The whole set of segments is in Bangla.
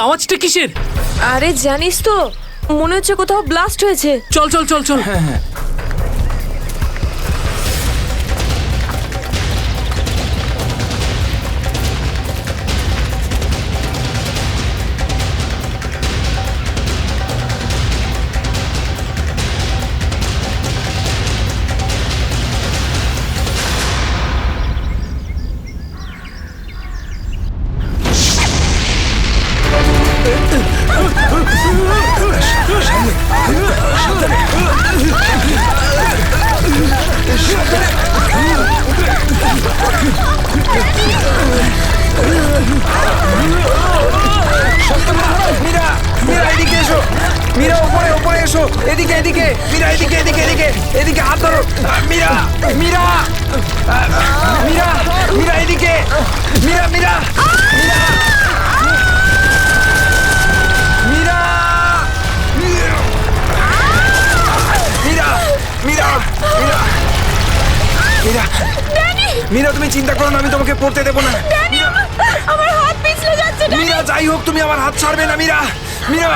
আওয়াজটা কিসের? আরে জানিস তো, মনে হচ্ছে কোথাও ব্লাস্ট হয়েছে। চল চল চল চল। হ্যাঁ হ্যাঁ মীরা, মীরা এদিকে এসো। মীরা উপরে উপরে এসো। এদিকে এদিকে মীরা, এদিকে এদিকে এদিকে এদিকে হাত ধরো। মীরা, মীরা, মীরা, মীরা এদিকে। মীরা, মীরা, মীরা, মীরা, মীরা, মীরা, মীরা, মীরা, মীরা তুমি চিন্তা করো না, আমি তোমাকে পড়তে দেবো না। আমার হাত পিছলে যাচ্ছে। মীরা যাই হোক তুমি আমার হাত ছাড়বে না। মীরা, মীরা,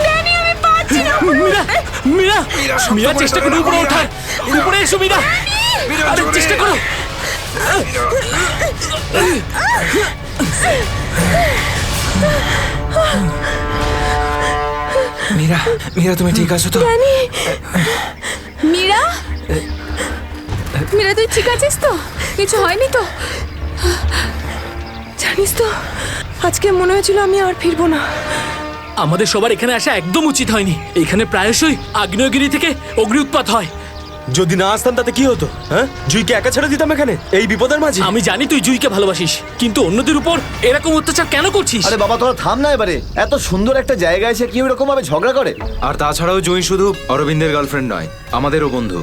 ড্যানি আমি পাচ্ছি না। মীরা মীরা মীরা, শক্ত মীরা করে চেষ্টা ধরো করো না, উপরে মীরা। ওঠার। উপরে এসো মীরা। মীরা, আরে জোরে। চেষ্টা করো। মীরা, মীরা তুমি ঠিক আছো তো? মীরা, মীরা তুই ঠিক আছিস তো? কিছু হয়নি তো? জানিস তো, আজকে মনে হয়েছিল আমি আর ফিরবো না। আমাদের সবার এখানে আসা একদম উচিত হয়নি। এখানে প্রায়শই আগ্নেয়গিরি থেকে অগ্নি উৎপাত হয়। যদি না আসতাম তাতে কি হতো? হ্যাঁ, জুইকে একা ছেড়ে দিতাম এখানে এই বিপদের মাঝে? আমি জানি তুই জুইকে ভালোবাসিস, কিন্তু অন্যদের উপর এরকম অত্যাচার কেন করছিস? আরে বাবা তোরা থাম না এবারে। এত সুন্দর একটা জায়গায় এসে কেউ এরকম ভাবে ঝগড়া করে? আর তাছাড়াও জুঁই শুধু অরবিন্দের গার্লফ্রেন্ড নয়, আমাদেরও বন্ধু।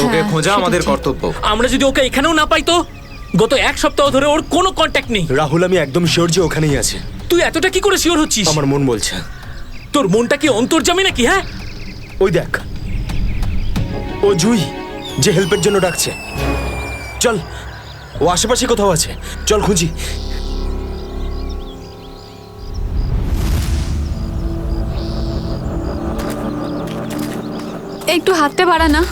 ওকে খোঁজা আমাদের কর্তব্য। আমরা যদি ওকে এখানেও না পাই তো? গত এক সপ্তাহ ধরে ওর কোনো কন্ট্যাক্ট নেই। রাহুল, আমি একদম শিওর যে ওখানেই আছে। তুই এতটা কি করে শিওর হচ্ছিস? আমার মন বলছে। তোর মনটা কি অন্তর্যামী নাকি? হ্যাঁ, ওই দেখ, ও জুই যে হেল্পের জন্য ডাকছে। চল, ও আশেপাশে কোথাও আছে, চল খুঁজি। একটু হাতটা বাড়া না।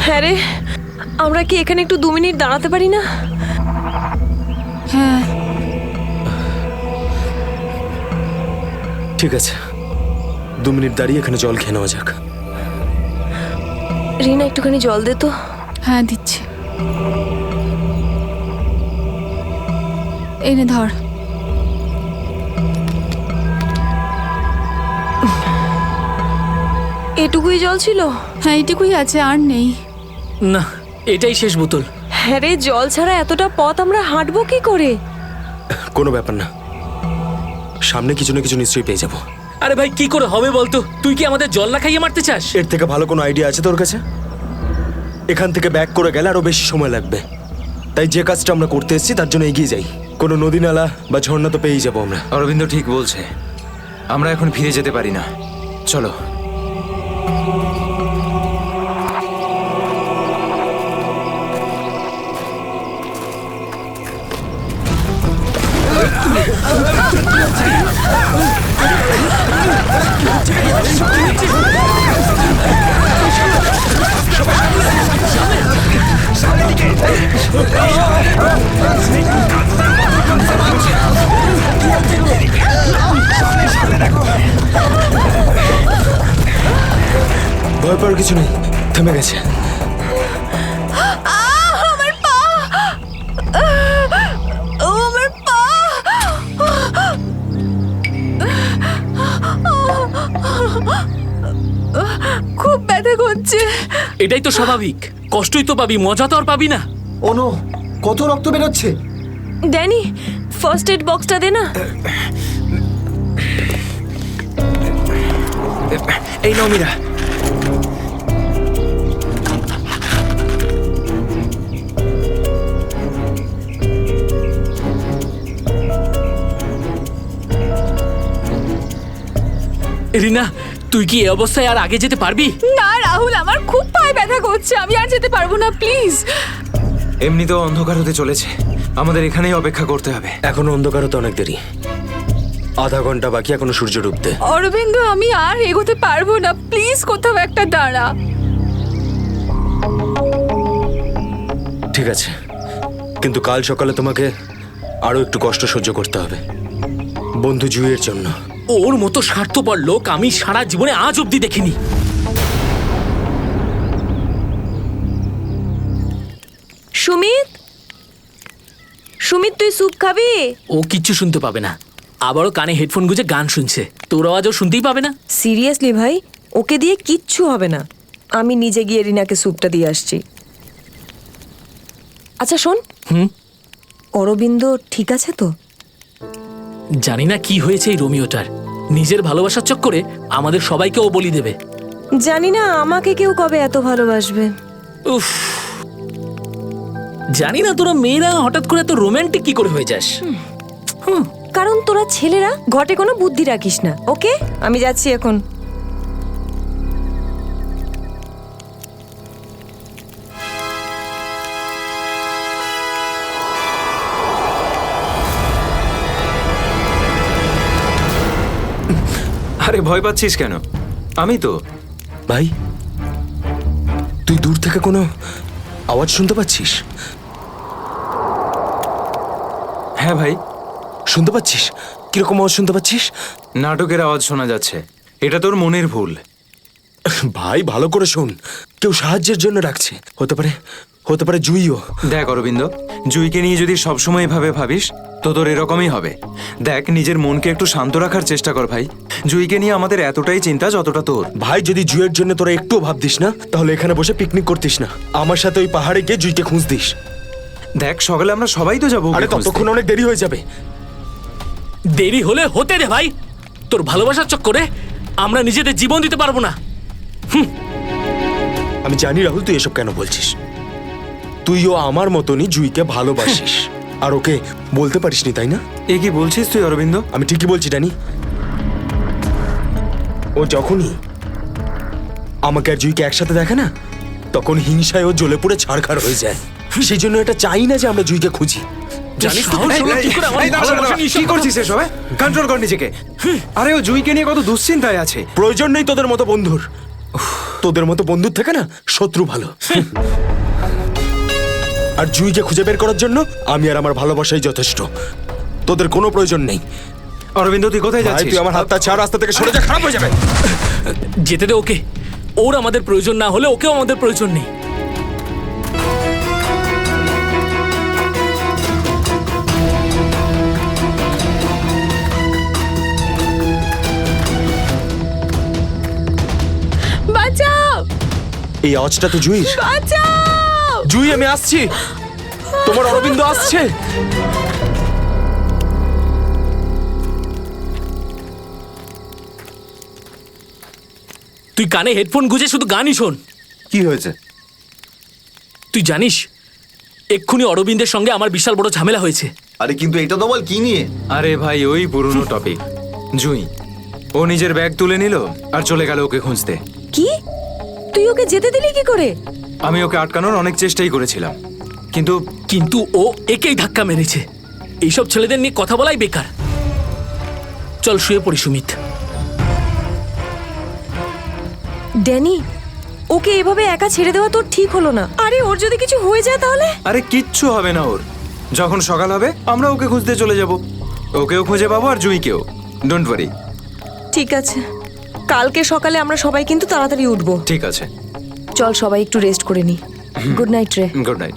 হ্যাঁ রে, আমরা কি এখানে একটু 2 মিনিট দাঁড়াতে পারি না? হ্যাঁ, ঠিক আছে, 2 মিনিট দাঁড়িয়ে এখানে জল খেয়ে নেওয়া যাক। রিনা একটুখানি জল দে তো। হ্যাঁ দিচ্ছি। এই নে ধর। এটুকুই জল ছিল? হ্যাঁ এইটুকুই আছে, আর নেই। না, এটাই শেষ বোতল। হ্যাঁ রে, জল ছাড়া এতটা পথ আমরা হাঁটবো কি করে? কোনো ব্যাপার না, সামনে কিছু না কিছু নিশ্চয়ই পেয়ে যাবো। আরে ভাই, কি করে হবে বলতো? তুই কি আমাদের জল না খাইয়ে মারতে চাস? এর থেকে ভালো কোনো আইডিয়া আছে তোর কাছে? এখান থেকে ব্যাক করে গেলে আরো বেশি সময় লাগবে। তাই যে কাজটা আমরা করতে এসেছি তার জন্য এগিয়ে যাই। কোনো নদী নালা বা ঝর্ণা তো পেয়েই যাবো আমরা। অরবিন্দ ঠিক বলছে, আমরা এখন ফিরে যেতে পারি না। চলো। ভয় পাওয়ার কিছু নেই, থেমে গেছে। আমার পা, আমার পা। খুব ব্যথা করছে। এটাই তো স্বাভাবিক, কষ্টই তো পাবি, মজা তো আর পাবি না। ও নো, কত রক্ত বেরোচ্ছে। ড্যানি, ফার্স্ট এড বক্সটা দে না। এই নাও মীরা। রিনা, তুই কি এই অবস্থায় আর আগে যেতে পারবি? না রাহুল, আমার খুব পায়ে ব্যথা করছে, আমি আর যেতে পারবো না, প্লিজ। এমনিতেও অন্ধকার হতে চলেছে, আমাদের এখানেই অপেক্ষা করতে হবে। এখনো অন্ধকার হতে অনেক দেরি, আধা ঘন্টা বাকি এখনো সূর্য ডুবতে। অরবিন্দ, আমি আর এগোতে পারবো না, প্লিজ কোথাও একটা দাঁড়া। ঠিক আছে, কিন্তু কাল সকালে তোমাকে আরো একটু কষ্ট সহ্য করতে হবে বন্ধু জুইয়ের জন্য। ওর মতো স্বার্থপর লোক আমি সারা জীবনে আজ অব্দি দেখিনি। সুমিত, সুমিত তুই স্যুপ খাবি? ও কিচ্ছু শুনতে পাবে না, আবারও কানে হেডফোন গুঁজে গান শুনছে, তোর আওয়াজও শুনতেই পাবে না। সিরিয়াসলি ভাই, ওকে দিয়ে কিচ্ছু হবে না। আমি নিজে গিয়ে রিনাকে স্যুপটা দিয়ে আসছি। আচ্ছা শোন, অরবিন্দ ঠিক আছে তো? জানি না কি হয়েছে এই রোমিওটার, নিজের ভালোবাসার চক্করে আমাদের সবাইকে ও বলি দেবে। জানি না আমাকে কেউ কবে এত ভালোবাসবে। উফ, জানি না তোরা মেয়েরা হঠাৎ করে এত রোমান্টিক কি করে হয়ে যাস। কারণ তোরা ছেলেরা ঘটে কোনো বুদ্ধি রাখিস না। ওকে, আমি যাচ্ছি এখন। আরে ভয় পাচ্ছিস কেন? আমি তো। ভাই, তুই দূর থেকে কোনো আওয়াজ শুনতে পাচ্ছিস? হ্যাঁ ভাই, শুনতে পাচ্ছিস? কিরকম আওয়াজ শুনতে পাচ্ছিস? নাটকের আওয়াজ শোনা যাচ্ছে। এটা তোর মনের ভুল। ভাই ভালো করে শোন, কেউ সাহায্যের জন্য ডাকছে। হতে পারে জুইও। দেখ অরবিন্দ, জুইকে নিয়ে যদি সবসময় এভাবে ভাবিস তো তোর এরকমই হবে। দেখ, নিজের মনকে একটু শান্ত রাখার চেষ্টা কর ভাই। জুইকে নিয়ে আমাদের এতটাই চিন্তা যতটা তোর। ভাই, যদি জুইয়ের জন্য তোরা একটুও ভাবতিস না, তাহলে এখানে বসে পিকনিক করতিস না। আমার সাথে ওই পাহাড়ে গিয়ে জুইকে খুঁজতিস। দেখ, সকালে আমরা সবাই তো যাবো। আরে ততক্ষণ অনেক দেরি হয়ে যাবে। দেরি হলে হতে দে ভাই, তোর ভালোবাসার চক্করে আমরা নিজেদের জীবন দিতে পারবো না। আমি জানি রাহুল, তুই এসব কেন বলছিস। তুইও আমার মতনই জুইকে ভালোবাসিস, আর ওকে বলতে পারিসনি, তাই না? এ কি বলছিস তুই অরবিন্দ? আমি ঠিকই বলছি ডানি। ও যখনই আমাকে আর জুইকে একসাথে দেখে না, তখন হিংসায় ও জ্বলে পুড়ে ছাড়খাড় হয়ে যায়। সেই জন্য এটা চাই না যে আমরা জুইকে খুঁজি। জানিস তো সাহস হলো কি করে আমার ভালোবাসা নিয়ে কি করছিস এসব? কন্ট্রোল কর নিজেকে। আরে ও জুইকে নিয়ে কত দুশ্চিন্তায় আছে। প্রয়োজন নেই তোদের মতো বন্ধুর। তোদের মতো বন্ধুর থেকে না শত্রু ভালো। আর জুইকে খুঁজে বের করার জন্য আমি আর আমার ভালোবাসাই যথেষ্ট। তোদের কোনো প্রয়োজন নেই। অরবিন্দ, তুই কোথায় ভাই, যাচ্ছিস? তুই আমার হাতটা ছাড়, রাস্তা থেকে সরে যা, খারাপ হয়ে যাবে। যেতে দে ওকে, ওর আমাদের প্রয়োজন না হলে ওকেও আমাদের প্রয়োজন নেই। বাঁচাও, এই আওয়াজটা তো জুইর। বাঁচাও। জুই, আমি আসছি। তোমার অরবিন্দ আসছে। তুই কানে হেডফোন গুঁজে শুধু গানই শোন। কি হয়েছে? তুই জানিস এক্ষুনি অরবিন্দের সঙ্গে আমার বিশাল বড় ঝামেলা হয়েছে। আরে কিন্তু এটা তো বল, কি নিয়ে? আরে ভাই, ওই পুরনো টপিক। জুই ও নিজের ব্যাগ তুলে নিল আর চলে গেল ওকে খুঁজতে। কি? তুই ওকে যেতে দিলি কি করে? আমি ওকে আটকানোর অনেক চেষ্টাই করেছিলাম, কিন্তু কিন্তু ও একেই ধাক্কা মেরেছে। এইসব ছেলেদের নিয়ে কথা বলাই বেকার। চল শুয়ে পড়ি সুমিত। ড্যানি, ওকে এভাবে একা ছেড়ে দেওয়া তোর ঠিক হলো না। আরে ওর যদি কিছু হয়ে যায় তাহলে? আরে কিচ্ছু হবে না ওর। যখন সকাল হবে আমরা ওকে খুঁজতে চলে যাব। ওকেও খুঁজে পাবো আর জুইকেও। Don't worry. ঠিক আছে, কালকে সকালে আমরা সবাই কিন্তু তাড়াতাড়ি উঠবো। ঠিক আছে, চল সবাই একটু রেস্ট করে নি। গুড নাইট রে। Good night.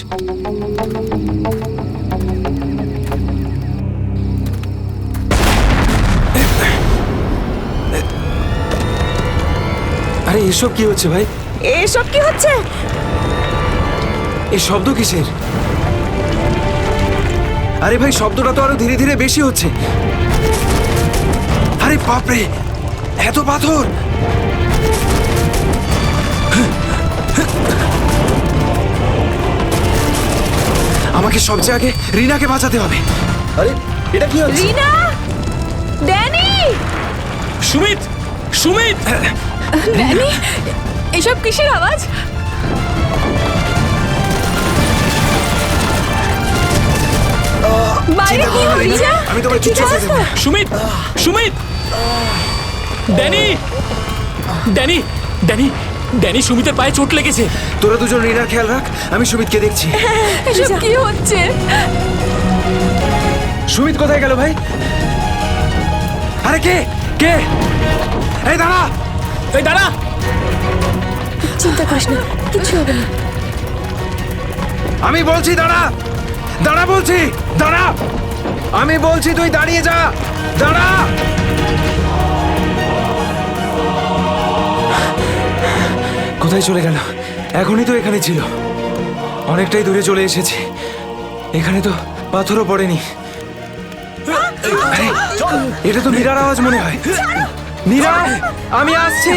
আরে এসব কি হচ্ছে ভাই? এসব কি হচ্ছে? এই শব্দ কিসের? আরে ভাই, শব্দটা তো আরো ধীরে ধীরে বেশি হচ্ছে। আরে বাপরে, এত পাথর! আমাকে সবচেয়ে আগে রিনাকে বাঁচাতে হবে। আরে এটা কি হচ্ছে? রিনা, ড্যানি, সুমিত, সুমিত! ড্যানি, এসব কিসের আওয়াজ? বাইরে কি হচ্ছে? আমি তোমায় কিচ্ছু হতে দেব না। Sumit Sumit Danny Danny Danny Danny সুমিতের পায়ে চোট লেগেছে। তোরা দুজন রিনার খেয়াল রাখ, আমি সুমিতকে দেখছি। এসব কি হচ্ছে? সুমিত কোথায় গেল ভাই? আরে কে কে? এই দাঁড়া! এই দাঁড়া। চিন্তা করিস না, কিচ্ছু হবে না। আমি বলছি দাঁড়া! দাঁড়া বলছি! দাঁড়া! আমি বলছি তুই দাঁড়িয়ে যা! দাঁড়া! কোথায় চলে গেল? এখনই তো এখানে ছিল। অনেকটাই দূরে চলে এসেছি। এখানে তো পাথরও পড়েনি। আরে, এটা তো মীরার আওয়াজ মনে হয়। মীরা, আমি আসছি।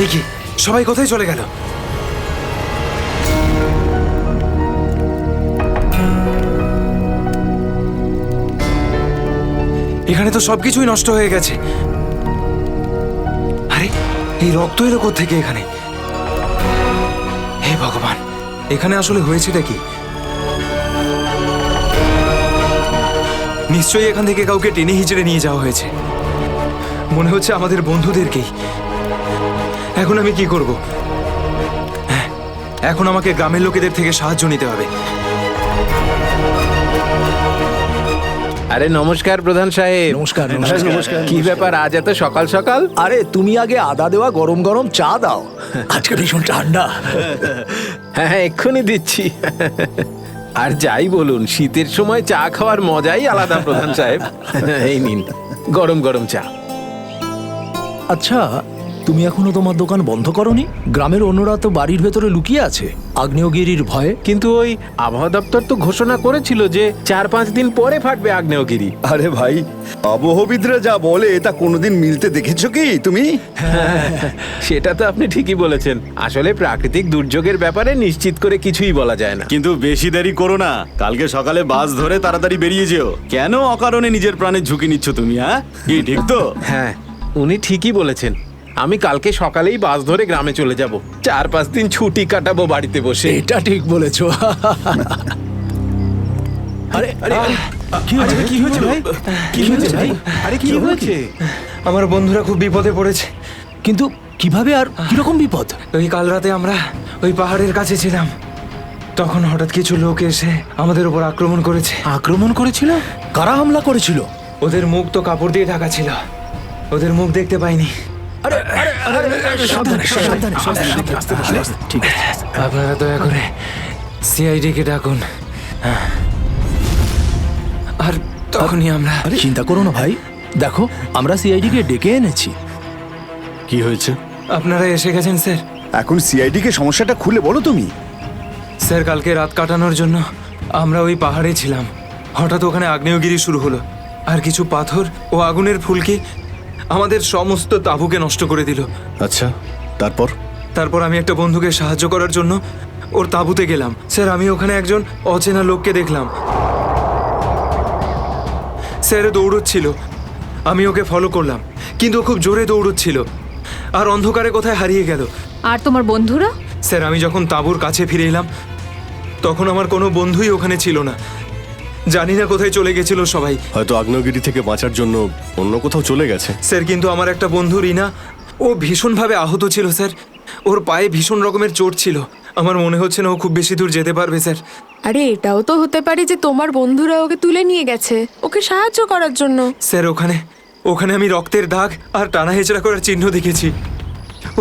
এই কি, সবাই কোথায় চলে গেল? এখানে তো সবকিছুই নষ্ট হয়ে গেছে। আরে, এই রক্ত এলো কোত্থেকে এখানে? হে ভগবান, এখানে আসলে হয়েছেটা কি? নিশ্চয়ই এখান থেকে কাউকে টেনে হিচড়ে নিয়ে যাওয়া হয়েছে। মনে হচ্ছে আমাদের বন্ধুদেরকেই। এখন আমি কি করব? হ্যাঁ, এখন আমাকে গ্রামের লোকেদের থেকে সাহায্য নিতে হবে। আরে নমস্কার প্রধান সাহেব। নমস্কার নমস্কার। কি ব্যাপার আজ এত সকাল সকাল? আরে তুমি আগে আদা দেওয়া গরম গরম চা দাও, আজকে ভীষণ ঠান্ডা। হ্যাঁ এক্ষুনি দিচ্ছি। আর যাই বলুন, শীতের সময় চা খাওয়ার মজাই আলাদা প্রধান সাহেব। এই নিন গরম গরম চা। আচ্ছা, তুমি এখনো তোমার দোকান বন্ধ করনি? গ্রামের অন্যরা তো বাড়ির ভেতরে লুকিয়ে আছে আগ্নেয়গিরির ভয়ে। কিন্তু ওই আবহাওয়া দপ্তর তো ঘোষণা করেছিল যে 4-5 দিন পরে ফাটবে আগ্নেয়গিরি। আরে ভাই, আবহবিদরা যা বলে তা কোনোদিন মিলতে দেখেছো কি তুমি? সেটা তো আপনি ঠিকই বলেছেন। আসলে প্রাকৃতিক দুর্যোগের ব্যাপারে নিশ্চিত করে কিছুই বলা যায় না। কিন্তু বেশি দেরি করো না, কালকে সকালে বাস ধরে তাড়াতাড়ি বেরিয়ে যেও। কেন অকারণে নিজের প্রাণের ঝুঁকি নিচ্ছ তুমি? হ্যাঁ, কি ঠিক তো? হ্যাঁ, উনি ঠিকই বলেছেন। আমি কালকে সকালেই বাস ধরে গ্রামে চলে যাব। 4-5 দিন ছুটি কাটাবো বাড়িতে বসে। এটা ঠিক বলেছো। আরে আরে কি হয়েছে? কি হয়েছে ভাই? কি হয়েছে ভাই? আরে কি হয়েছে? আমার বন্ধুরা খুব বিপদে পড়েছে। কিন্তু কিভাবে আর কিরকম বিপদ? ওই কাল রাতে আমরা ওই পাহাড়ের কাছে ছিলাম, তখন হঠাৎ কিছু লোক এসে আমাদের উপর আক্রমণ করেছে। আক্রমণ করেছিল? কারা হামলা করেছিল? ওদের মুখ তো কাপড় দিয়ে ঢাকা ছিল, ওদের মুখ দেখতে পাইনি। আরে আরে আরে সাবধানে সাবধানে সাবধানে, আস্তে আস্তে। ঠিক আছে। আপনারা দয়া করে সিআইডি কে ডাকুন। আর তখনই আমরা চিন্তা করো না ভাই, দেখো আমরা সিআইডি কে ডেকে এনেছি। কি হয়েছে? আপনারা এসে গেছেন স্যার। এখন সিআইডি কে সমস্যাটা খুলে বলো তুমি। স্যার, কালকে রাত কাটানোর জন্য আমরা ওই পাহাড়ে ছিলাম। হঠাৎ ওখানে আগ্নেয়গিরি শুরু হলো, আর কিছু পাথর ও আগুনের ফুলকি আমাদের সমস্ত তাঁবুকে নষ্ট করে দিল। আচ্ছা, তারপর? তারপর আমি একটা বন্ধুকে সাহায্য করার জন্য ওর তাঁবুতে গেলাম। স্যার, আমি ওখানে একজন অচেনা লোককে দেখলাম। স্যার দৌড়চ্ছিল, আমি ওকে ফলো করলাম, কিন্তু ও খুব জোরে দৌড়চ্ছিল আর অন্ধকারে কোথায় হারিয়ে গেল। আর তোমার বন্ধুরা? স্যার, আমি যখন তাঁবুর কাছে ফিরে এলাম তখন আমার কোনো বন্ধুই ওখানে ছিল না। জানি না কোথায় চলে গেছিল সবাই। হয়তো আগ্নেয়গিরি থেকে বাঁচার জন্য অন্য কোথাও চলে গেছে। স্যার, কিন্তু আমার একটা বন্ধু রিনা, ও ভীষণভাবে আহত ছিল স্যার। ওর পায়ে ভীষণ রকমের চোট ছিল। আমার মনে হচ্ছে না ও খুব বেশি দূর যেতে পারবে স্যার। আরে এটাও তো হতে পারে যে তোমার বন্ধুরা ওকে তুলে নিয়ে গেছে ওকে সাহায্য করার জন্য। স্যার, ওখানে আমি রক্তের দাগ আর টানা হেঁচড়া করার চিহ্ন দেখেছি।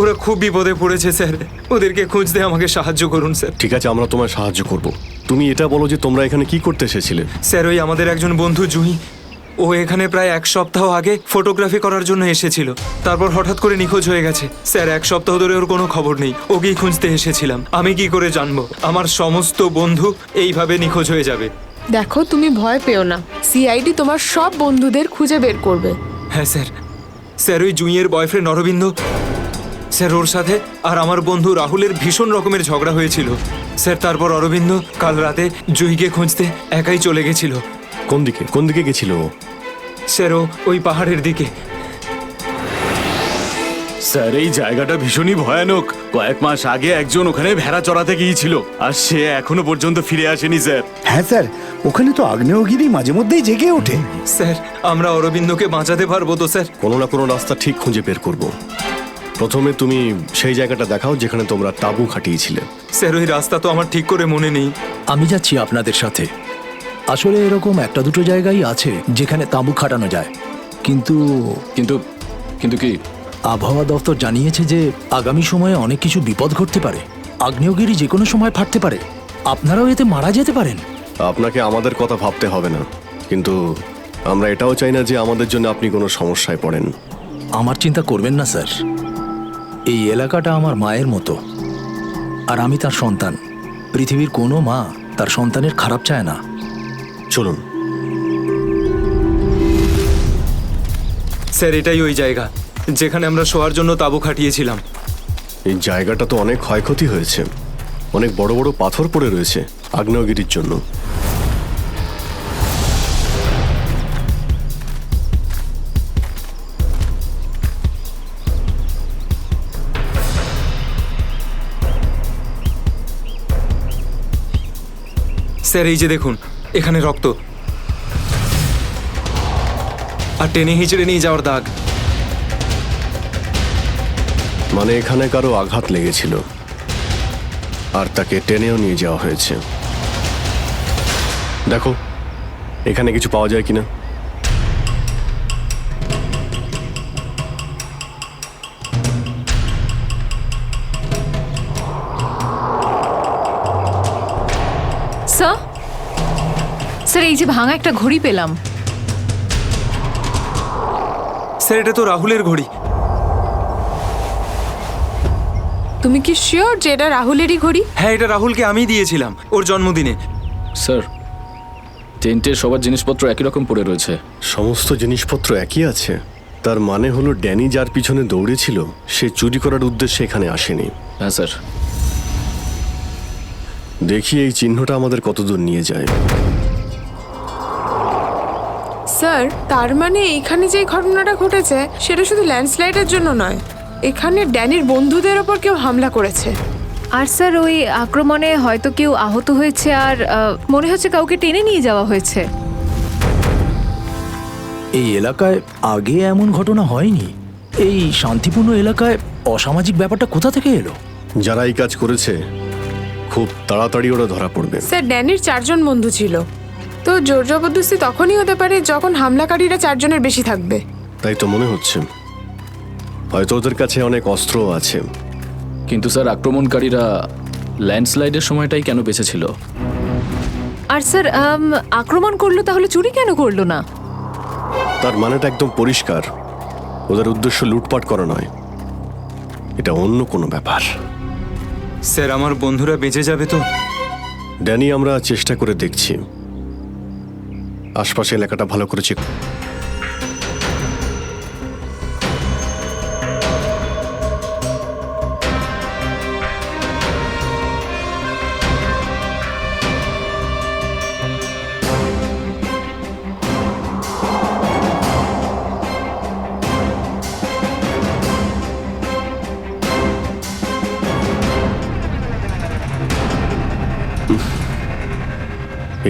ওরা খুব বিপদে পড়েছে স্যার, ওদেরকে খুঁজতে আমাকে সাহায্য করুন স্যার। ঠিক আছে, আমরা তোমায় সাহায্য করব। তুমি এটা বলো যে তোমরা এখানে কি করতে এসেছিলে? স্যার, ওই আমাদের একজন বন্ধু জুহি, ও এখানে প্রায় 1 সপ্তাহ আগে ফটোগ্রাফি করার জন্য এসেছিল। তারপর হঠাৎ করে নিখোঁজ হয়ে গেছে স্যার। 1 সপ্তাহ ধরে ওর কোনো খবর নেই। ওকেই খুঁজতে এসেছিলাম। আমি কি করে জানবো আমার সমস্ত বন্ধু এইভাবে নিখোঁজ হয়ে যাবে? দেখো, তুমি ভয় পেও না, সিআইডি তোমার সব বন্ধুদের খুঁজে বের করবে। হ্যাঁ স্যার। স্যার, ওই জুঁইয়ের বয়ফ্রেন্ড অরবিন্দ স্যার, ওর সাথে আর আমার বন্ধু রাহুলের ভীষণ রকমের ঝগড়া হয়েছিল স্যার। তারপর অরবিন্দ কাল রাতে জুঁইকে খুঁজতে একাই চলে গেছিল। কোন দিকে গেছিল ও? স্যার, ওই পাহাড়ের দিকে। স্যার এই জায়গাটা ভীষণই ভয়ানক। কয়েক মাস আগে একজন ওখানে ভেড়া চড়াতে গিয়েছিল আর সে এখনো পর্যন্ত ফিরে আসেনি স্যার। হ্যাঁ স্যার, ওখানে তো আগ্নেয়গিরি মাঝে মধ্যেই জেগে ওঠে। স্যার আমরা অরবিন্দকে বাঁচাতে পারবো তো স্যার? কোনো না কোনো রাস্তা ঠিক খুঁজে বের করব। প্রথমে তুমি সেই জায়গাটা দেখাও যেখানে তোমরা তাঁবু খাটিয়েছিলে। স্যার ওই রাস্তা তো আমার ঠিক করে মনে নেই। আমি যাচ্ছি আপনাদের সাথে। আসলে এরকম একটা দুটো জায়গায় আছে যেখানে তাঁবু খাটানো যায়, কিন্তু কিন্তু কিন্তু কি? আবহাওয়া দপ্তর জানিয়েছে যে আগামী সময়ে অনেক কিছু বিপদ ঘটতে পারে। আগ্নেয়গিরি যে কোনো সময় ফাটতে পারে, আপনারাও এতে মারা যেতে পারেন। আপনাকে আমাদের কথা ভাবতে হবে না, কিন্তু আমরা এটাও চাই না যে আমাদের জন্য আপনি কোনো সমস্যায় পড়েন। আমার চিন্তা করবেন না স্যার, এই এলাকাটা আমার মায়ের মতো, আর আমি তার সন্তান। পৃথিবীর কোনো মা তার সন্তানের খারাপ চায় না। চলুন। স্যার এটাই ওই জায়গা যেখানে আমরা শোয়ার জন্য তাঁবু খাটিয়েছিলাম। এই জায়গাটা তো অনেক ক্ষয়ক্ষতি হয়েছে, অনেক বড় বড় পাথর পড়ে রয়েছে আগ্নেয়গিরির জন্য। স্যার এই যে দেখুন, এখানে রক্ত আর টেনে হিচড়ে নিয়ে যাওয়ার দাগ। মানে এখানে কারো আঘাত লেগেছিল আর তাকে টেনেও নিয়ে যাওয়া হয়েছে। দেখো এখানে কিছু পাওয়া যায় কিনা। স্যার স্যার এই যে ভাঙা একটা ঘড়ি পেলাম। স্যার এটা তো রাহুলের ঘড়ি। তুমি কি শিওর যে এটা রাহুলেরই ঘড়ি? হ্যাঁ এটা রাহুলকে আমিই দিয়েছিলাম ওর জন্মদিনে। স্যার টেন্টের সবার জিনিসপত্র একই রকম পড়ে রয়েছে। সমস্ত জিনিসপত্র একই আছে, তার মানে হলো ড্যানি যার পিছনে দৌড়েছিল সে চুরি করার উদ্দেশ্যে এখানে আসেনি। হ্যাঁ স্যার। দেখি এই চিহ্নটা আমাদের কতদূর নিয়ে যায়। স্যার তার মানে এখানে যে ঘটনাটা ঘটেছে সেটা শুধু ল্যান্ডস্লাইডের জন্য নয়, এখানে ড্যানির বন্ধুদের ওপর কেউ হামলা করেছে। আর স্যার ওই আক্রমণে হয়তো কেউ আহত হয়েছে, আর মনে হচ্ছে কাউকে টেনে নিয়ে যাওয়া হয়েছে। এই এলাকায় আগে এমন ঘটনা হয়নি। এই শান্তিপূর্ণ এলাকায় অসামাজিক ব্যাপারটা কোথা থেকে এলো? যারা এই কাজ করেছে খুব তাড়াতাড়ি ওরা ধরা পড়বে। স্যার ড্যানির 4 জন বন্ধু ছিল, তো জোর জবরদস্তি তখনই হতে পারে যখন হামলাকারীরা 4 জনের বেশি থাকবে। তাই তো মনে হচ্ছে, হয়তো ওদের কাছে অনেক অস্ত্র আছে। কিন্তু স্যার আক্রমণকারীরা ল্যান্ডস্লাইডের সময়টাই কেন বেঁচেছিল? আর স্যার আক্রমণ করলো তাহলে চুরি কেন করলো না? তার মানেটা একদম পরিষ্কার, ওদের উদ্দেশ্য লুটপাট করা নয়, এটা অন্য কোনো ব্যাপার। স্যার আমার বন্ধুরা বেঁচে যাবে তো? ড্যানি আমরা চেষ্টা করে দেখছি, আশপাশে এলাকাটা ভালো করে চেক।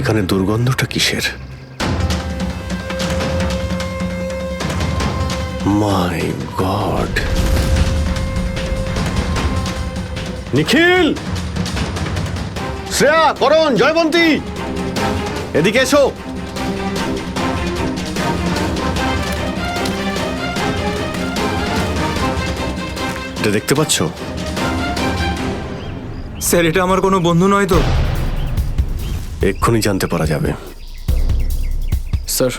এখানে দুর্গন্ধটা কিসের? মাই গড! নিখিল, শ্রেয়া, করণ, জয়বন্তী, এদিকে এসো। এটা দেখতে পাচ্ছ? স্যার এটা আমার কোনো বন্ধু নয় তো? এক্ষুনি জানতে পারা যাবে। স্যার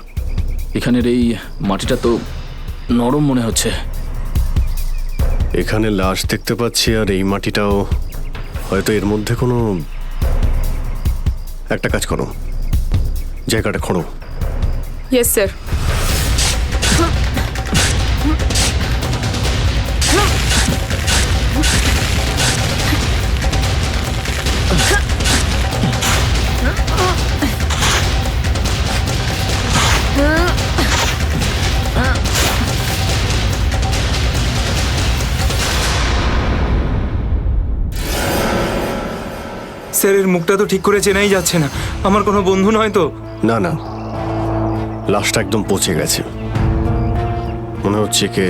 এখানের এই মাটিটা তো নরম মনে হচ্ছে। এখানে লাশ দেখতে পাচ্ছি, আর এই মাটিটাও হয়তো এর মধ্যে কোনো একটা কাজ করো, জায়গাটা খোঁড়ো। Yes sir. স্যারের মুখটা তো ঠিক করে চেনাই যাচ্ছে না। আমার কোনো বন্ধু নয় তো? না না, লাশটা একদম পচে গেছে, মনে হচ্ছে কে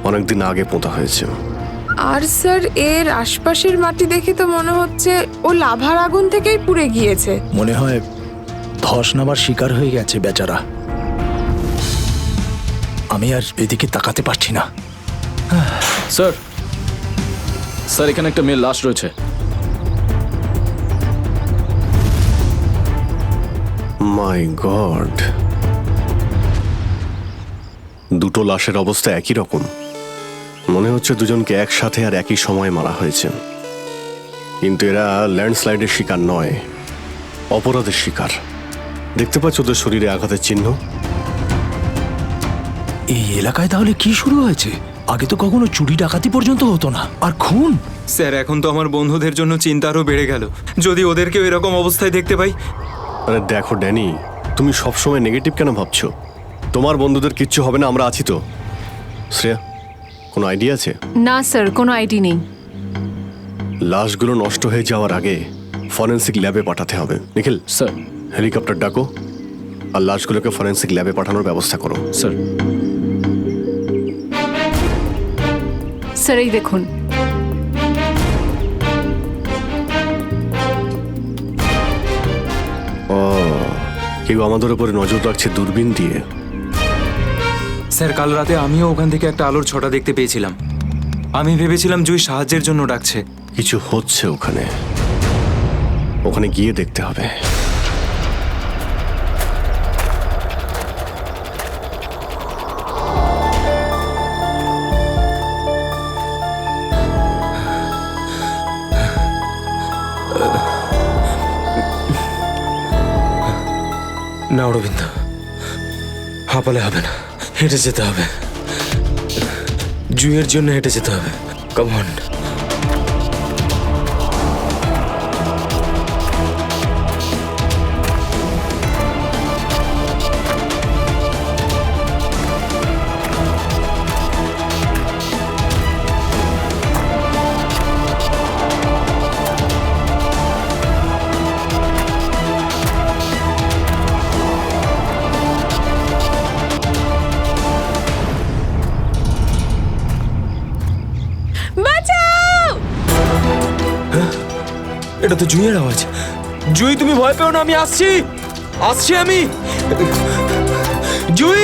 অনেকদিন আগে পোঁতা হয়েছে। আর স্যার এর আশপাশের মাটি দেখে তো মনে হচ্ছে ও লাভার আগুন থেকেই পুড়ে গিয়েছে। মনে হয় ধস নামার শিকার হয়ে গেছে বেচারা। আমি আর এদিকে তাকাতে পারছি না। স্যার স্যার এখানে একটা মেয়ের লাশ রয়েছে। মাই গড, দুটো লাশের অবস্থা একই রকম। মনে হচ্ছে দুজনকে একসাথে আর একই সময়ে মারা হয়েছে। কিন্তু এরা ল্যান্ডস্লাইডের শিকার নয়, অপরাধের শিকার। দেখতে পাচ্ছ ওদের শরীরে আঘাতের চিহ্ন? এই এলাকায় তাহলে কি শুরু হয়েছে? আগে তো কখনো চুরি ডাকাতি পর্যন্ত হতো না, আর খুন! স্যার এখন তো আমার বন্ধুদের জন্য চিন্তা আরও বেড়ে গেল, যদি ওদেরকেও এরকম অবস্থায় দেখতে পাই। আরে দেখো ড্যানি, তুমি সবসময় নেগেটিভ কেন ভাবছো? তোমার বন্ধুদের কিচ্ছু হবে না, আমরা আছি তো। শ্রেয়া, কোনো আইডিয়া আছে? না স্যার, কোনো আইডি নেই। লাশগুলো নষ্ট হয়ে যাওয়ার আগে ফরেন্সিক ল্যাবে পাঠাতে হবে। নিখিল স্যার, হেলিকপ্টার ডাকো আর লাশগুলোকে ফরেন্সিক ল্যাবে পাঠানোর ব্যবস্থা করো। স্যার। স্যার এই দেখুন। ও, কেউ আমাদের উপরে নজর রাখছে দূরবীন দিয়ে। স্যার কাল রাতে আমিও ওখান থেকে একটা আলোর ছটা দেখতে পেয়েছিলাম। আমি ভেবেছিলাম জুই সাহায্যের জন্য ডাকছে। কিছু হচ্ছে ওখানে, ওখানে গিয়ে দেখতে হবে। না অরবিন্দ, হাঁপালে হবে না, হেঁটে যেতে হবে। জুইয়ের জন্য হেঁটে যেতে হবে। Come on. এটা তো জুইয়ের আওয়াজ। জুই, তুমি ভয় পেও না, আমি আসছি, আসছি আমি। জুই,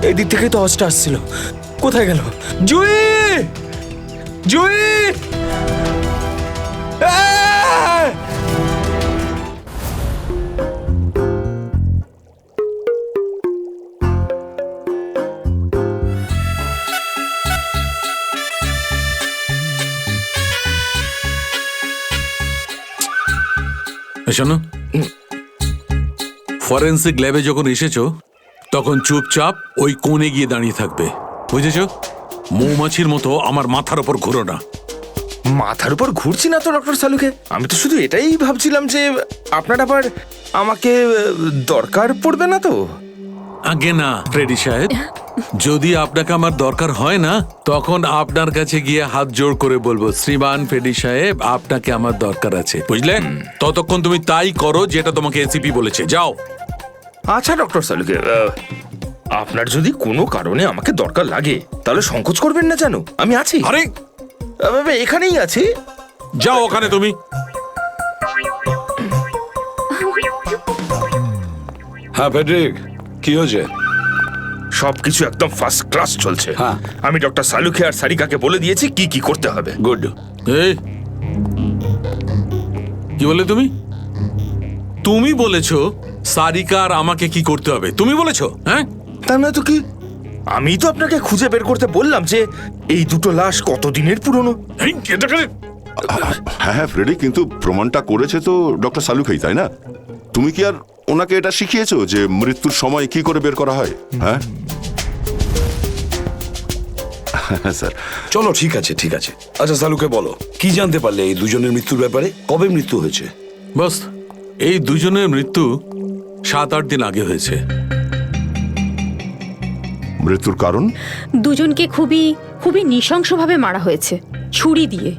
এই দিক থেকে তো আওয়াজটা আসছিল, কোথায় গেল? জুই, জুই! আহ! শোনো, ফরেন্সিক ল্যাবে যখন এসেছো তখন চুপচাপ ওই কোণে গিয়ে দাঁড়িয়ে থাকবে, বুঝেছো? মৌমাছির মতো আমার মাথার উপর ঘুরো না। মাথার উপর ঘুরছি না তো ডক্টর সালুকে, আমি তো শুধু এটাই ভাবছিলাম যে আপনার আবার আমাকে দরকার পড়বে না তো? আগে না ফ্রেডি সাহেব, যদি আপনাকে আমার দরকার হয় না তখন আপনার কাছে গিয়ে হাত জোড় করে বলবো, শ্রীমান ফ্রেডি সাহেব আপনাকে আমার দরকার আছে, বুঝলেন? ততক্ষণ তুমি তাই করো যেটা তোমাকে এসিপি বলেছে, যাও। আচ্ছা ডক্টর সালুকে, আপনার যদি কোনো কারণে আমাকে দরকার লাগে তাহলে সংকোচ করবেন না, জানো আমি আছি। আরে এখানেই আছি, যাও ওখানে তুমি। হ্যাঁ ফেডরিক, কি হয়েছে? সবকিছু একদম ফার্স্ট ক্লাস চলছে। হ্যাঁ, আমি ডক্টর সালুকে আর সারিকাকে বলে দিয়েছি কি কি করতে হবে। গুড। এই কি বলে তুমি? তুমি বলেছো সারিকা আর আমাকে কি করতে হবে? তুমি বলেছো? হ্যাঁ, তা না তো কি? আমি তো আপনাকে খুঁজে বের করতে বললাম যে এই দুটো লাশ কতদিনের পুরনো। হ্যাঁ হ্যাঁ ফ্রেডি, কিন্তু প্রমাণটা করেছে তো ডক্টর সালুকেই, তাই না? তুমি কি আর ওনাকে এটা শিখিয়েছো যে মৃত্যুর সময় কি করে বের করা হয়? হ্যাঁ স্যার। চলো ঠিক আছে, ঠিক আছে। আচ্ছা সালুকে বলো, কি জানতে পারলে এই দুজনের মৃত্যুর ব্যাপারে? কবে মৃত্যু হয়েছে? বস, এই দুজনের মৃত্যু 7-8 দিন আগে হয়েছে। মৃত্যুর কারণ? দুজনকে খুবই খুবই নৃশংসভাবে মারা হয়েছে, ছুরি দিয়ে।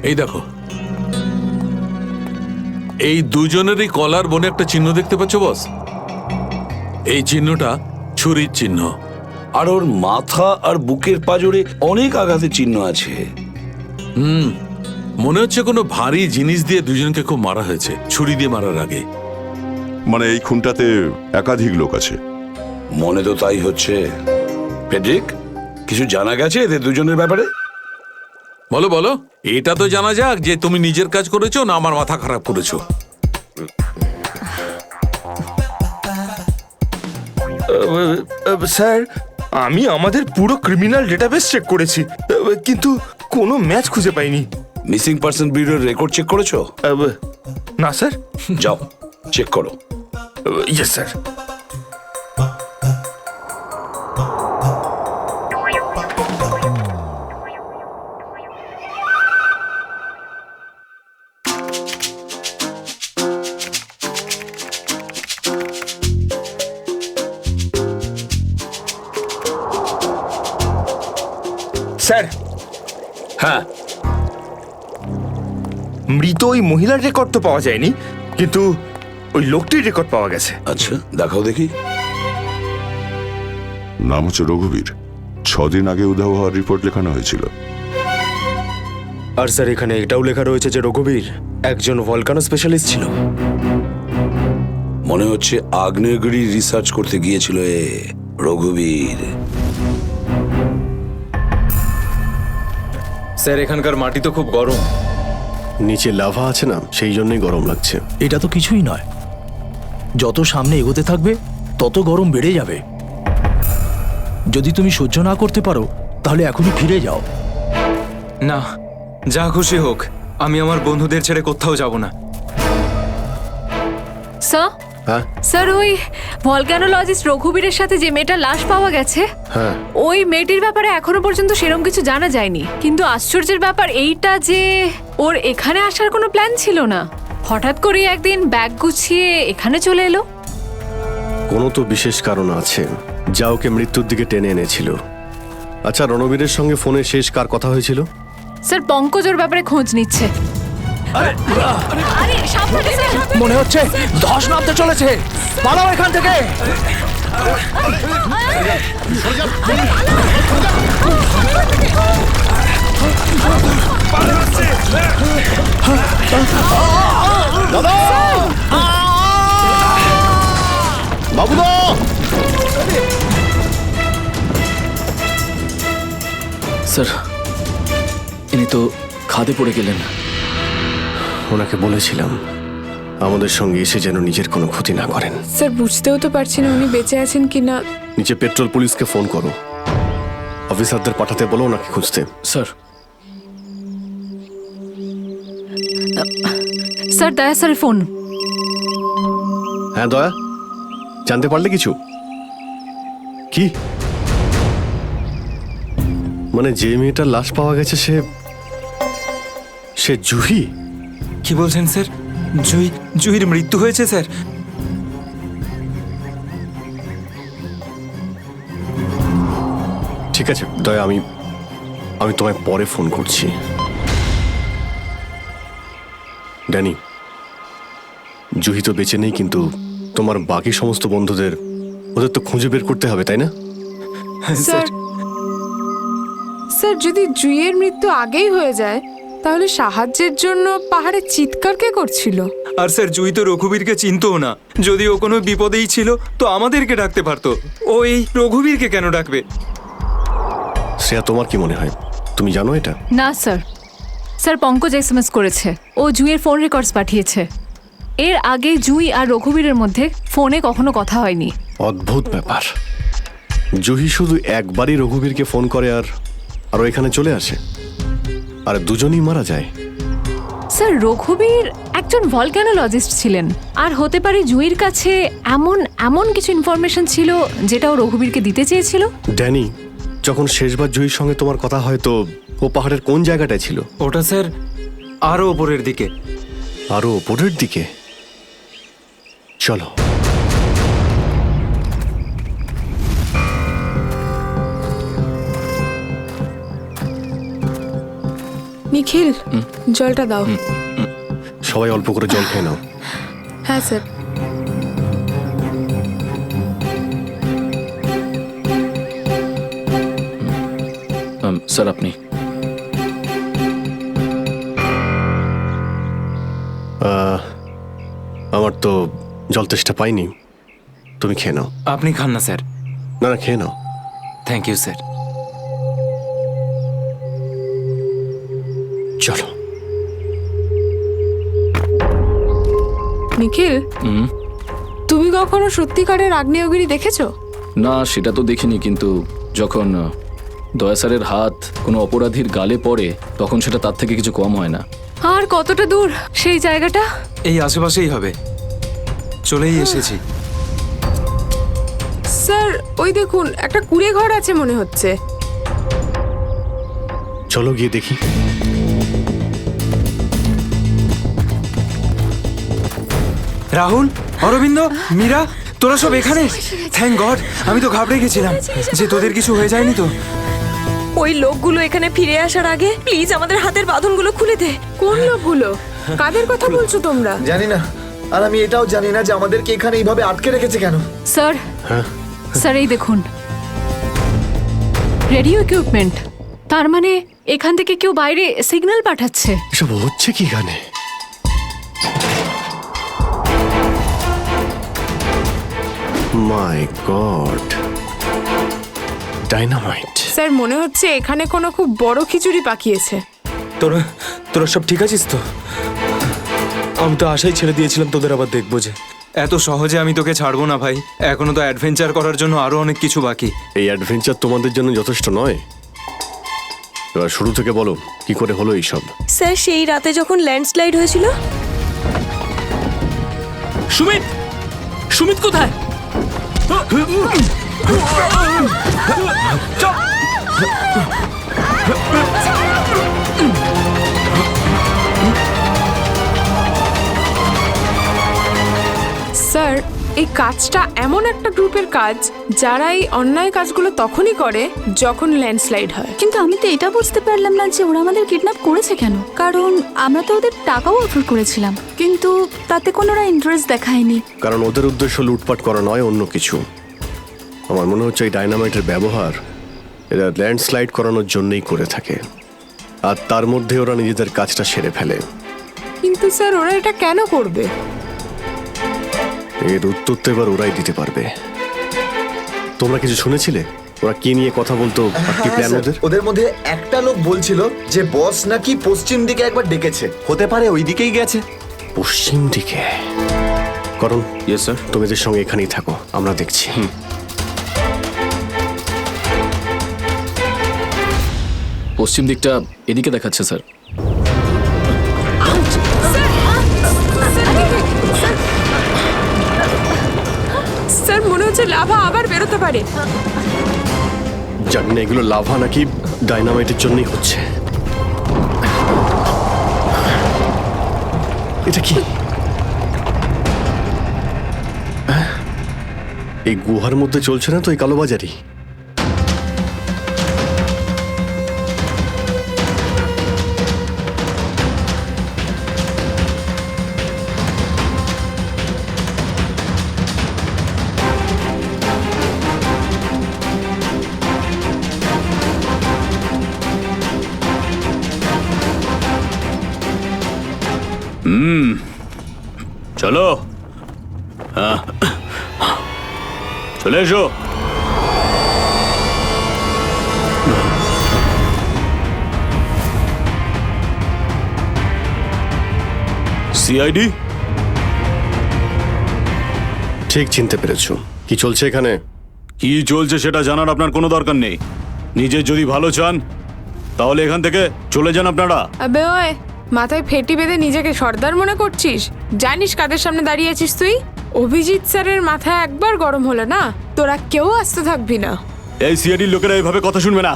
এই দেখো, এই দুজনেরই কলার বনে একটা চিহ্ন দেখতে পাচ্ছ বস? এই চিহ্নটা ছুরির চিহ্ন। আর ওর মাথা আর বুকের পাঁজরে অনেক আঘাতের চিহ্ন আছে। মনে হচ্ছে কোনো ভারী জিনিস দিয়ে দুজনকে খুব মারা হয়েছে, ছুরি দিয়ে মারার আগে। মানে এই খুনটাতে একাধিক লোক আছে। মনে তো তাই হচ্ছে। ফেডরিক, কিছু জানা গেছে এদের দুজনের ব্যাপারে? বলো বলো, এটা তো জানা যাক যে তুমি নিজের কাজ করেছো না আমার মাথা খারাপ করেছো। স্যার, আমি আমাদের পুরো ক্রিমিনাল ডেটাবেস চেক করেছি, কিন্তু কোনো ম্যাচ খুঁজে পাইনি। মিসিং পার্সন ব্যুরোর রেকর্ড চেক করেছো? না স্যার। যাও চেক করো। Yes sir. স্যার। হ্যাঁ, মৃত ওই মহিলার রেকর্ড তো পাওয়া যায়নি, কিন্তু ওই লোকটির রেকর্ড পাওয়া গেছে। আচ্ছা দেখাও দেখি। নাম হচ্ছে রঘুবীর। 6 দিন আগে উধাও হওয়ার রিপোর্ট লেখানো হয়েছিল। আর স্যার, এখানে এটাও লেখা রয়েছে যে রঘুবীর একজন ভলকানো স্পেশালিস্ট ছিল। মনে হচ্ছে আগ্নেয়গিরি রিসার্চ করতে গিয়েছিল এ রঘুবীর। স্যার, এখানকার মাটি তো খুব গরম। নিচে লাভা আছে না, সেই জন্যই গরম লাগছে। এটা তো কিছুই নয়, যত সামনে এগোতে থাকবে তত গরম বেড়ে যাবে। যদি তুমি সহ্য না করতে পারো তাহলে এখনই ফিরে যাও। না, যা খুশি হোক, আমি আমার বন্ধুদের ছেড়ে কোথাও যাব না। স্যার, হ্যাঁ স্যার, ওই ভলক্যানোলজিস্ট রঘুবীরের সাথে যে মেয়েটার লাশ পাওয়া গেছে, হ্যাঁ, ওই মেয়েটির ব্যাপারে এখনো পর্যন্ত সেরকম কিছু জানা যায়নি। কিন্তু আশ্চর্যের ব্যাপার এইটা যে ওর এখানে আসার কোনো প্ল্যান ছিল না। হঠাৎ করে একদিন ব্যাগ গুছিয়ে এখানে চলে এলো। কোনো তো বিশেষ কারণ আছে যা ওকে মৃত্যুর দিকে টেনে এনেছিল। আচ্ছা, রণবীরের সঙ্গে ফোনে শেষ কার কথা হয়েছিল? স্যার, পঙ্কজ ওর ব্যাপারে খোঁজ নিচ্ছে। আরে সাবধানে স্যার। মনে হচ্ছে ধস নামতে চলেছে, পালাও এখান থেকে। দাদা, বাবুদা, স্যার, ইনি তো খাদে পড়ে গেলেন। ওনাকে বলেছিলাম আমাদের সঙ্গে এসে যেন নিজের কোনো ক্ষতি না করেন। স্যার, বুঝতেও তো পারছি না উনি বেঁচে আছেন কিনা। নিচে পেট্রোল পুলিশকে ফোন করো, অফিসারদের পাঠাতে বলো ওনাকে খুঁজতে। স্যার। স্যার, দয়া স্যারের ফোন। হ্যাঁ দয়া, জানতে পারলে কিছু? কি মানে যে মেয়েটার লাশ পাওয়া গেছে সে জুহি? কি বলছেন স্যার? জুহির মৃত্যু হয়েছে স্যার? ঠিক আছে দয়া, আমি তোমায় পরে ফোন করছি। ড্যানি, জুহি তো বেঁচে নেই, কিন্তু তোমার বাকি সমস্ত বন্ধুদের ওদের তো খুঁজে বের করতে হবে, তাই না? স্যার, স্যার, যদি জুইয়ের মৃত্যু আগেই হয়ে যায় তাহলে সাহায্যের জন্য পাহাড়ে চিৎকার কে করছিল? আর স্যার, জুই তো রঘুবীরকে চিনতও না। যদি ও কোনো বিপদেই ছিল তো আমাদেরকে ডাকতে পারতো। ও এই রঘুবীরকে কেন ডাকবে? শ্রেয়া, তোমার কি মনে হয়? তুমি জানো এটা? না স্যার। স্যার, পঙ্কজ এসএমএস করেছে, ও জুইয়ের ফোন রেকর্ডস পাঠিয়েছে। এর আগে জুই আর রঘুবীরের মধ্যে ফোনে কখনো কথা হয়নি। অদ্ভুত ব্যাপার, জুহি শুধু একবারই রঘুবীরকে ফোন করে আর ও এখানে চলে আসে, আর দুজনই মারা যায়। স্যার, রঘুবীর একজন ভলক্যানোলজিস্ট ছিলেন, আর হতে পারে জুইয়ের কাছে এমন কিছু ইনফরমেশন ছিল যেটা ও রঘুবীরকে দিতে চেয়েছিল। ড্যানি, যখন শেষবার জুহির সঙ্গে তোমার কথা হয় তো ও পাহাড়ের কোন জায়গাটায় ছিল? ওটা স্যার আরো ওপরের দিকে। আরো ওপরের দিকে? চলো। নিখিল জলটা দাও। সবাই অল্প করে জল খেয়ে নাও। হ্যাঁ স্যার। স্যার আপনি আমার তো জল তেষ্টা পাইনি, তুমি খেয়ে নাও। আপনি খান না স্যার। না না, খেয়ে নাও। Thank you sir. চলো। নিখিল, তুমি কখনো সত্যিকারের আগ্নেয়গিরি দেখেছো? না, সেটা তো দেখিনি, কিন্তু যখন দয়া স্যারের হাত কোনো অপরাধীর গালে পড়ে তখন সেটা তার থেকে কিছু কম হয় না। আর কতটা দূর সেই জায়গাটা? এই আশেপাশেই হবে, চলেই এসেছি। স্যার ওই দেখুন, একটা কুঁড়ে ঘর আছে মনে হচ্ছে। চলো গিয়ে দেখি। রাহুল, অরবিন্দ, মীরা, তোরা সব এখানে? থ্যাংক গড, আমি তো ঘাবড়ে গেছিলাম যে তোদের কিছু হয়ে যায়নি তো। ওই লোকগুলো এখানে ফিরে আসার আগে প্লিজ আমাদের হাতের বাঁধনগুলো খুলে দে। কোন লোকগুলো? কাদের কথা বলছো তোমরা? জানি না, আর আমি এটাও জানি না যে আমাদেরকে এখানে এইভাবে আটকে রেখেছে কেন। স্যার, স্যার এই দেখুন, রেডিও ইকুইপমেন্ট। তার মানে এখান থেকে কেউ বাইরে সিগন্যাল পাঠাচ্ছে। এসব হচ্ছে কি এখানে? মাই গড, ডাইনামাইট। স্যার মনে হচ্ছে এখানে কোনো খুব বড় খিচুড়ি পাকিয়েছে। তোরা তোরা সব ঠিক আছিস তো? আমি তো আশাই ছেড়ে দিয়েছিলাম তোদের আবার দেখবো যে। এত সহজে আমি তোকে ছাড়বো না ভাই, এখনো তো অ্যাডভেঞ্চার করার জন্য আরো অনেক কিছু বাকি। এই অ্যাডভেঞ্চার তোমাদের জন্য যথেষ্ট নয়? এবার শুরু থেকে বলো, কি করে হলো এইসব? স্যার সেই রাতে যখন ল্যান্ডস্লাইড হয়েছিল। সুমিত, সুমিত কোথায়? স্যার এই কাজটা এমন একটা গ্রুপের কাজ যারা এই অন্যায় কাজগুলো তখনই করে যখন ল্যান্ডস্লাইড হয়। কিন্তু আমি তো এটা বুঝতে পারলাম না যে ওরা আমাদের কিডন্যাপ করেছে কেন, কারণ আমরা তো ওদের টাকাও অফার করেছিলাম, কিন্তু তাতে কোনো ওরা ইন্টারেস্ট দেখায়নি। কারণ ওদের উদ্দেশ্য লুটপাট করা নয়, অন্য কিছু। আমার মনে হচ্ছে এই ডাইনামাইটের ব্যবহার এরা ল্যান্ডস্লাইড করানোর জন্যই করে থাকে, আর তার মধ্যে ওরা নিজেদের কাজটা সেরে ফেলে। কিন্তু স্যার ওরা এটা কেন করবে? এর উত্তর তো এবার ওরাই দিতে পারবে। তোমরা কিছু শুনেছিলে ওরা কি নিয়ে কথা বলতো? আর কি প্ল্যান ওদের? ওদের মধ্যে একটা লোক বলছিল যে বস নাকি পশ্চিম দিকে একবার ডেকেছে, হতে পারে ওই দিকেই গেছে। পশ্চিম দিকে? করণ, ইয়েস স্যার। তুমি এদের সঙ্গে এখানেই থাকো, আমরা দেখছি। পশ্চিম দিকটা এদিকে দেখাচ্ছে স্যার। স্যার মনে হচ্ছে লাভা আবার বেরোতে পারে। জানি না এগুলো লাভা নাকি ডাইনামাইটের জন্যই হচ্ছে। এটা কি? এই গুহার মধ্যে চলছে না তো এই কালোবাজারি? চলো, চলে এসো। সিআইডি? ঠিক চিনতে পেরেছো। কি চলছে এখানে? কি চলছে সেটা জানার আপনার কোনো দরকার নেই। নিজের যদি ভালো চান তাহলে এখান থেকে চলে যান আপনারা। আবে ওই, মাথায় ফেটি বেঁধে নিজেকে সর্দার মনে করছিস? জানিস কাদের সামনে দাঁড়িয়ে আছিস তুই? অভিজিৎ স্যারের মাথা একবার গরম হলো না, তোরা কেউ আসতে থাকবি না। এই সিআইডির লোকেরা এইভাবে কথা শুনবে না।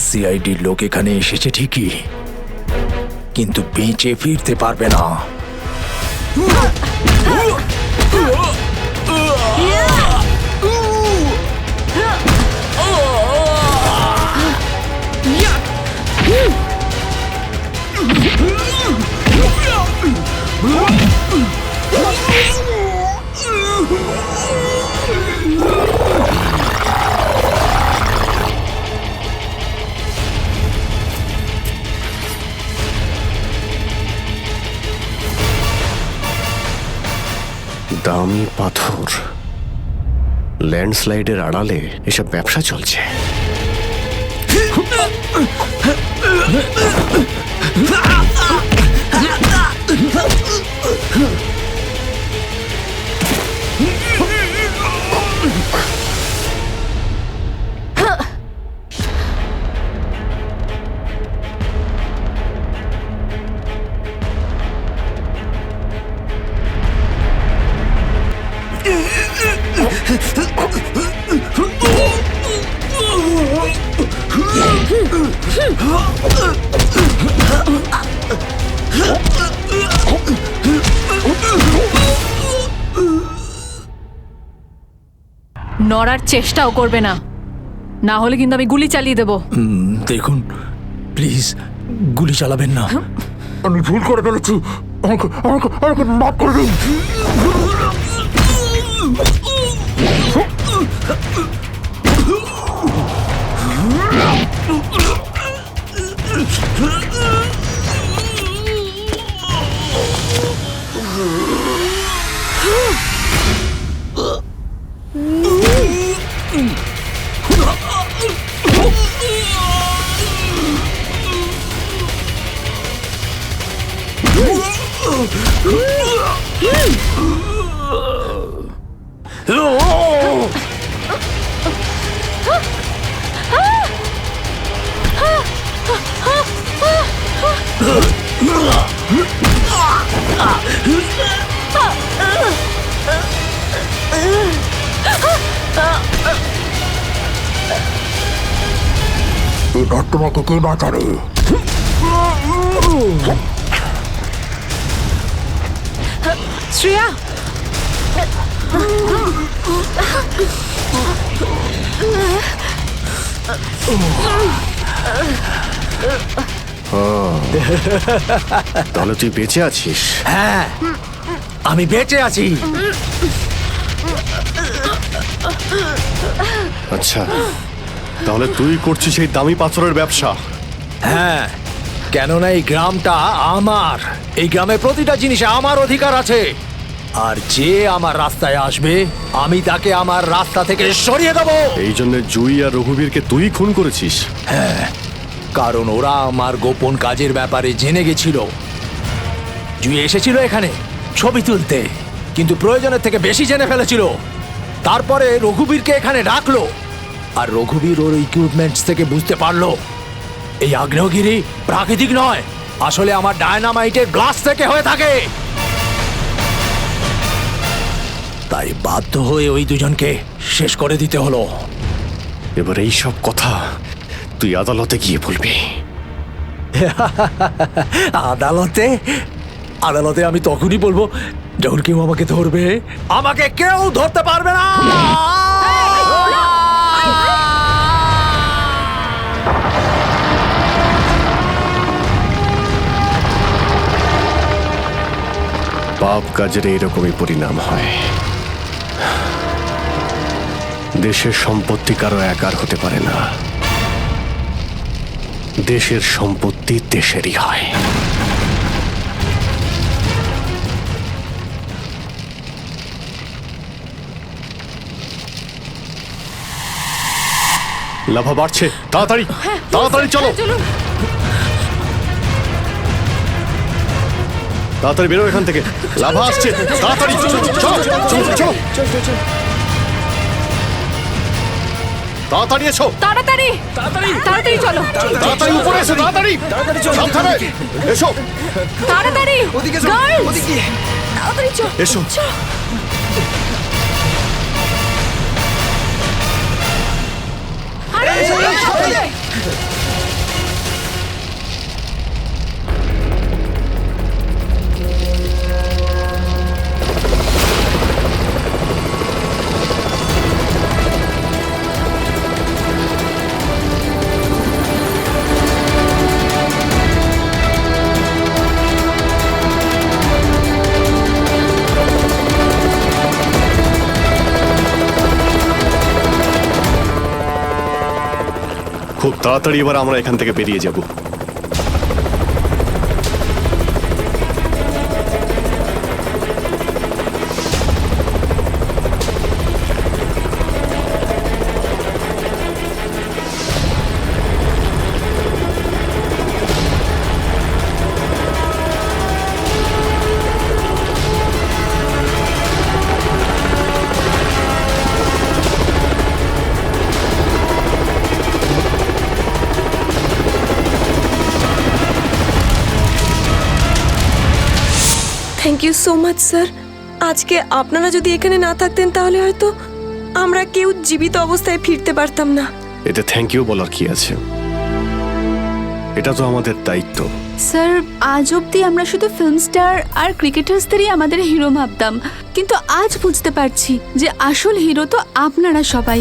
সিআইডির লোক এখানে এসেছে ঠিকই, কিন্তু বেঁচে ফিরতে পারবে না। দামি পাথর, ল্যান্ডস্লাইডের আড়ালে এসব ব্যবসা চলছে। নড়ার চেষ্টাও করবে না, না হলে কিন্তু আমি গুলি চালিয়ে দেবো। দেখুন প্লিজ, গুলি চালাবেন না। আমি ভুল করে ফেলেছি, আমাকে মাফ করে দিন। তোমাকে কে বাঁচাবে? শ্রেয়া, তাহলে তুই বেঁচে আছিস? হ্যাঁ, আমি বেঁচে আছি। আচ্ছা, তাহলে তুই করছিস এই দামি পাথরের ব্যবসা? হ্যাঁ, কেননা এই গ্রামটা আমার। এই গ্রামের প্রতিটা জিনিসে আমার অধিকার আছে, আর যে আমার রাস্তায় আসবে আমি তাকে আমার রাস্তা থেকে সরিয়ে দেবো। এই জন্য জুই আর রঘুবীরকে তুই খুন করেছিস? হ্যাঁ, কারণ ওরা আমার গোপন কাজের ব্যাপারে জেনে গেছিল। জুই এসেছিল এখানে ছবি তুলতে, কিন্তু প্রয়োজনের থেকে বেশি জেনে ফেলেছিল। তারপরে রঘুবীরকে এখানে ডাকলো, আর রঘুবীর ওর ইকুইপমেন্টস থেকে বুঝতে পারলো এই আগ্নেয়গিরি প্রাকৃতিক নয়, আসলে আমার ডায়নামাইটের গ্লাস থেকে হয়ে থাকে। তাই বাধ্য হয়ে ওই দুজনকে শেষ করে দিতে হলো। এবার এই সব কথা তুই আদালতে গিয়ে বলবি। আদালতে? আদালতে আমি তখনই বলবো যখন কেউ আমাকে ধরবে। আমাকে কেউ ধরতে পারবে না। পাপ কাজের এইরকমই পরিণাম হয়। দেশের সম্পত্তি কারো একার হতে পারে না, দেশের সম্পত্তি দেশেরই হয়। লাভা বাড়ছে, তাড়াতাড়ি তাড়াতাড়ি চলো, তাড়াতাড়ি বেরো এখান থেকে। লাভা আসছে, তাড়াতাড়ি চলো চলো চলো চলো, তাড়াতাড়ি এসো, তাড়াতাড়ি তাড়াতাড়ি তাড়াতাড়ি চলো, তাড়াতাড়ি উপরে এসো, তাড়াতাড়ি সাবধানে এসো, তাড়াতাড়ি ওদিকে চলো, গার্লস, ওদিকে তাড়াতাড়ি চল। এসো। খুব তাড়াতাড়ি এবার আমরা এখান থেকে বেরিয়ে যাব। Thank you so much sir. আজকে আপনারা যদি এখানে না থাকতেন তাহলে হয়তো আমরা কেউ জীবিত অবস্থায় ফিরতে পারতাম না। এতে থ্যাংক ইউ বলার কি আছে? এটা তো আমাদের দায়িত্ব। স্যার, আজ অবধি আমরা শুধু ফিল্ম স্টার আর ক্রিকেটার্সদেরই আমাদের হিরো ভাবতাম, কিন্তু আজ বুঝতে পারছি যে আসল হিরো তো আপনারা সবাই।